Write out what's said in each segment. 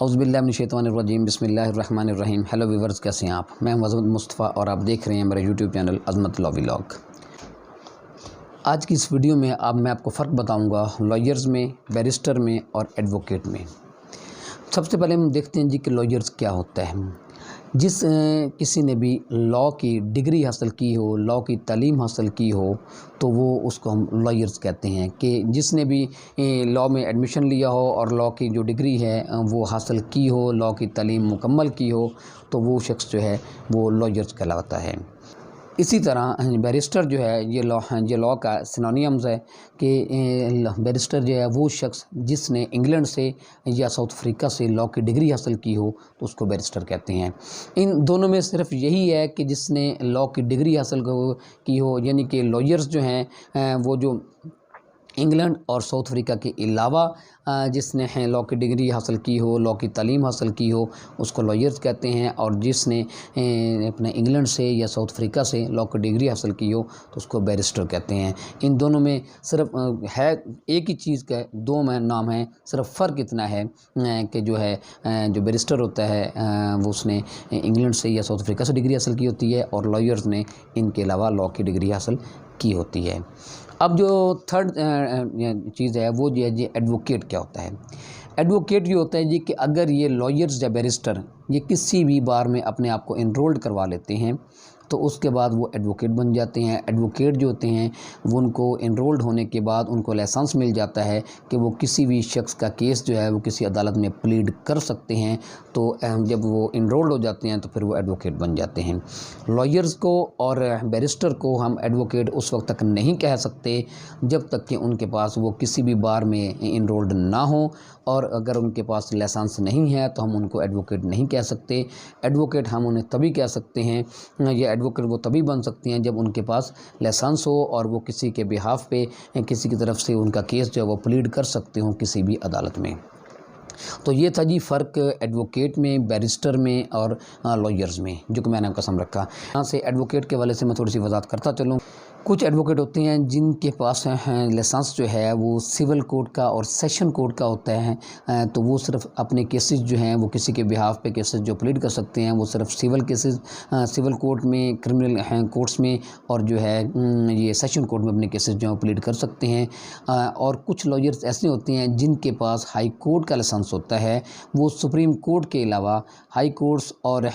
औज़ुबिल्लाहिमिनश्शैतानिर्रजीम बिस्मिल्लाहिर्रहमानिर्रहीम। Hello viewers, कैसे हैं आप? मैं अज़मत मुस्तफ़ा और आप देख रहे हैं मेरा यूट्यूब चैनल अज़मत लॉ व्लॉग। आज की इस वीडियो में मैं आपको फ़र्क बताऊंगा लॉयर्स में, बैरिस्टर में और एडवोकेट में। सबसे पहले हम देखते हैं जी कि लॉयर्स क्या होता है। किसी ने भी लॉ की डिग्री हासिल की हो, लॉ की तालीम हासिल की हो, तो वो उसको हम लॉयर्स कहते हैं। कि जिसने भी लॉ में एडमिशन लिया हो और लॉ की जो डिग्री है वो हासिल की हो, लॉ की तालीम मुकम्मल की हो, तो वो शख्स जो है वो लॉयर्स कहलाता है। इसी तरह बैरिस्टर जो है ये लॉ का सिनोनिम्स है कि बैरिस्टर जो है वो शख्स जिसने इंग्लैंड से या साउथ अफ्रीका से लॉ की डिग्री हासिल की हो तो उसको बैरिस्टर कहते हैं। इन दोनों में सिर्फ यही है कि जिसने लॉ की डिग्री हासिल की हो, यानी कि लॉयर्स जो हैं वो जो इंग्लैंड और साउथ अफ्रीका के अलावा जिसने लॉ की डिग्री हासिल की हो, लॉ की तालीम हासिल की हो, उसको लॉयर्स कहते हैं। और जिसने अपने इंग्लैंड से या साउथ अफ्रीका से लॉ की डिग्री हासिल की हो तो उसको बैरिस्टर कहते हैं। इन दोनों में सिर्फ है एक ही चीज़ का दो में नाम है, सिर्फ फ़र्क इतना है कि जो बैरिस्टर होता है वो उसने इंग्लैंड से या साउथ अफ्रीका से डिग्री हासिल की होती है और लॉयर्स ने इनके अलावा लॉ की डिग्री हासिल की होती है। अब जो थर्ड चीज़ है वो ये एडवोकेट क्या होता है। एडवोकेट ये होता है जी कि अगर ये लॉयर्स या बैरिस्टर ये किसी भी बार में अपने आप को इनरोल्ड करवा लेते हैं तो उसके बाद वो एडवोकेट बन जाते हैं। एडवोकेट जो होते हैं वो उनको इनरोल्ड होने के बाद उनको लाइसेंस मिल जाता है कि वो किसी भी शख्स का केस जो है वो किसी अदालत में प्लीड कर सकते हैं। तो जब वो इनरोल्ड हो जाते हैं तो फिर वो एडवोकेट बन जाते हैं। लॉयर्स को और बैरिस्टर को हम एडवोकेट उस वक्त तक नहीं कह सकते जब तक कि उनके पास वो किसी भी बार में इनरोल्ड ना हो, और अगर उनके पास लाइसेंस नहीं है तो हम उनको एडवोकेट नहीं कह सकते। एडवोकेट हम उन्हें तभी कह सकते हैं, या एडवोकेट वो तभी बन सकते हैं जब उनके पास लाइसेंस हो और वो किसी के बिहाफ पे किसी की तरफ से उनका केस जो है वो प्लीड कर सकते हो किसी भी अदालत में। तो ये था जी फ़र्क एडवोकेट में, बैरिस्टर में और लॉयर्स में, जो कि मैंने आपका सम रखा। यहाँ से एडवोकेट के वाले से मैं थोड़ी सी वजाहत करता चलूँ। कुछ एडवोकेट होते हैं जिनके पास लाइसेंस जो है वो सिविल कोर्ट का और सेशन कोर्ट का होता है। तो वो सिर्फ अपने केसेस जो हैं वो किसी के बिहाफ पे केसेस जो प्लीड कर सकते हैं वो सिर्फ सिविल केसेस सिविल कोर्ट में, क्रिमिनल कोर्ट्स में, और जो है ये सेशन कोर्ट में अपने केसेस जो है प्लीड कर सकते हैं। और कुछ लॉयर्स ऐसे होते हैं जिनके पास हाई कोर्ट का लाइसेंस होता है। वो सुप्रीम कोर्ट के अलावा हाई कोर्ट्स और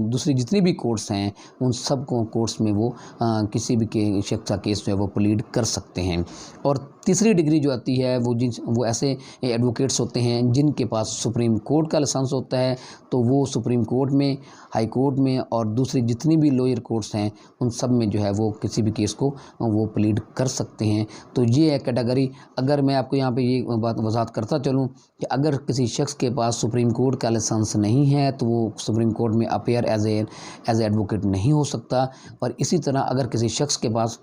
दूसरी जितनी भी कोर्ट्स हैं उन सब कोर्ट्स में वो किसी भी शख्स का केस जो है वो प्लीड कर सकते हैं। और तीसरी डिग्री जो आती है वो ऐसे एडवोकेट्स होते हैं जिनके पास सुप्रीम कोर्ट का लाइसेंस होता है। तो वो सुप्रीम कोर्ट में, हाई कोर्ट में और दूसरी जितनी भी लोअर कोर्ट्स हैं उन सब में जो है वो किसी भी केस को वो प्लीड कर सकते हैं। तो ये है कैटेगरी। अगर मैं आपको यहाँ पे ये बात वजाहत करता चलूँ कि अगर किसी शख्स के पास सुप्रीम कोर्ट का लाइसेंस नहीं है तो वो सुप्रीम कोर्ट में अपीयर एज एडवोकेट नहीं हो सकता। और इसी तरह अगर किसी शख्स के पास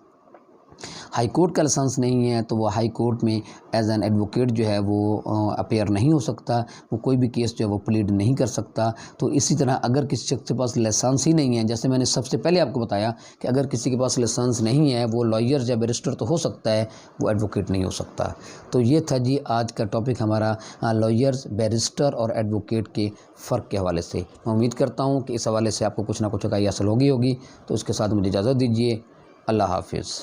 हाई कोर्ट का लाइसेंस नहीं है तो वो हाई कोर्ट में एज एन एडवोकेट जो है वो अपीयर नहीं हो सकता, वो कोई भी केस जो है वो प्लीड नहीं कर सकता। तो इसी तरह अगर किसी शख्स के पास लाइसेंस ही नहीं है, जैसे मैंने सबसे पहले आपको बताया कि अगर किसी के पास लाइसेंस नहीं है वो लॉयर या बैरिस्टर तो हो सकता है, वो एडवोकेट नहीं हो सकता। तो ये था जी आज का टॉपिक हमारा लॉयर्स, बैरिस्टर और एडवोकेट के फ़र्क के हवाले से। मैं उम्मीद करता हूँ कि इस हवाले से आपको कुछ ना कुछ आगाही हासिल होगी। तो इसके साथ मुझे इजाज़त दीजिए। अल्लाह हाफिज़।